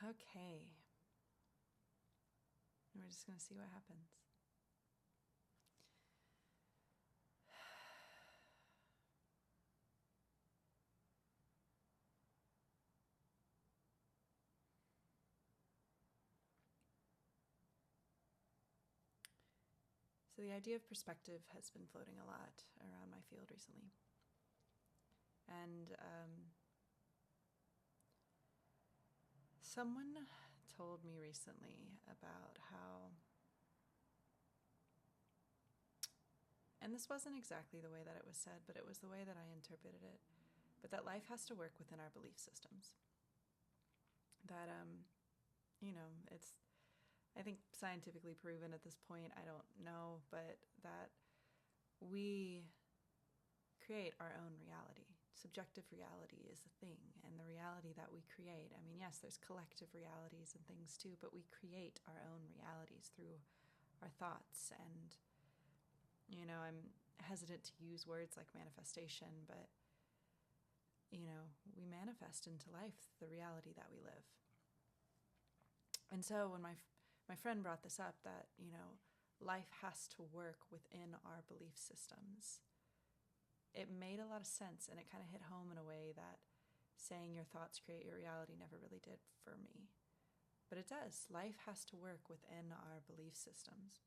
Okay. We're just going to see what happens. So the idea of perspective has been floating a lot around my field recently. And someone told me recently about how, and this wasn't exactly the way that it was said, but it was the way that I interpreted it, but that life has to work within our belief systems. That, it's, I think, scientifically proven at this point, I don't know, but that we create our own reality. Subjective reality is a thing, and the reality that we create, I mean, yes, there's collective realities and things too, but we create our own realities through our thoughts. And, I'm hesitant to use words like manifestation, but, we manifest into life the reality that we live. And so when my friend brought this up, that, life has to work within our belief systems, it made a lot of sense, and it kind of hit home in a way that saying your thoughts create your reality never really did for me. But it does. Life has to work within our belief systems.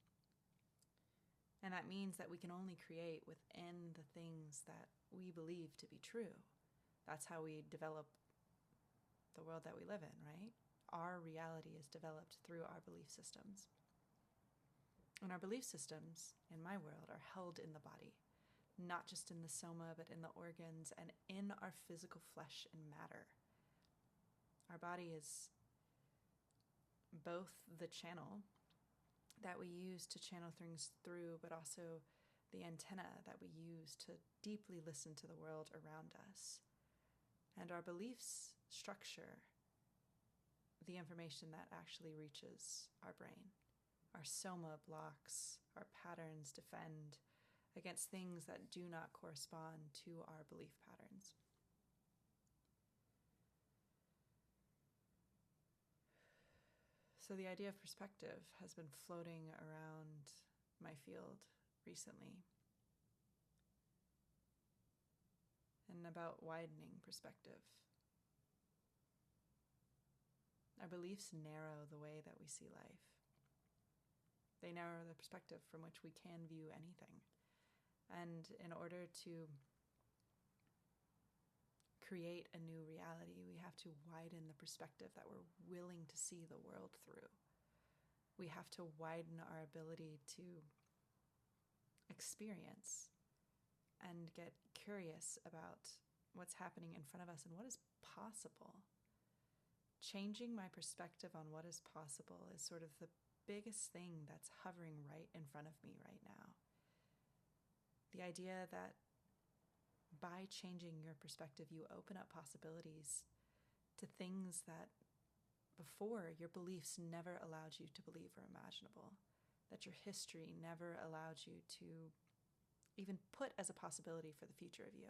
And that means that we can only create within the things that we believe to be true. That's how we develop the world that we live in, right? Our reality is developed through our belief systems. And our belief systems, in my world, are held in the body. Not just in the soma, but in the organs and in our physical flesh and matter. Our body is both the channel that we use to channel things through, but also the antenna that we use to deeply listen to the world around us. And our beliefs structure the information that actually reaches our brain. Our soma blocks, our patterns defend against things that do not correspond to our belief patterns. So the idea of perspective has been floating around my field recently, and about widening perspective. Our beliefs narrow the way that we see life. They narrow the perspective from which we can view anything. And in order to create a new reality, we have to widen the perspective that we're willing to see the world through. We have to widen our ability to experience and get curious about what's happening in front of us and what is possible. Changing my perspective on what is possible is sort of the biggest thing that's hovering right in front of me right now. The idea that by changing your perspective, you open up possibilities to things that before your beliefs never allowed you to believe or imaginable, that your history never allowed you to even put as a possibility for the future of you.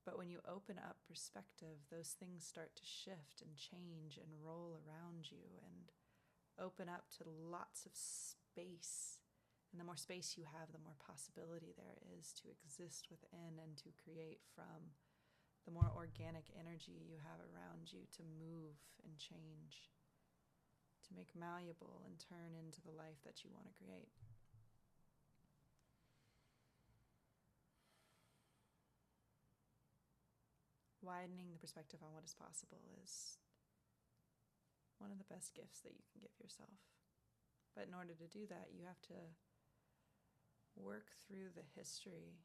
But when you open up perspective, those things start to shift and change and roll around you and open up to lots of space. And the more space you have, the more possibility there is to exist within and to create from. The more organic energy you have around you to move and change, to make malleable and turn into the life that you want to create. Widening the perspective on what is possible is one of the best gifts that you can give yourself. But in order to do that, you have to work through the history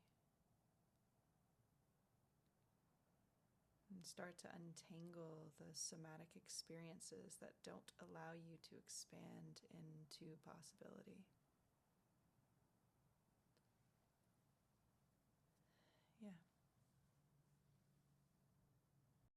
and start to untangle the somatic experiences that don't allow you to expand into possibility.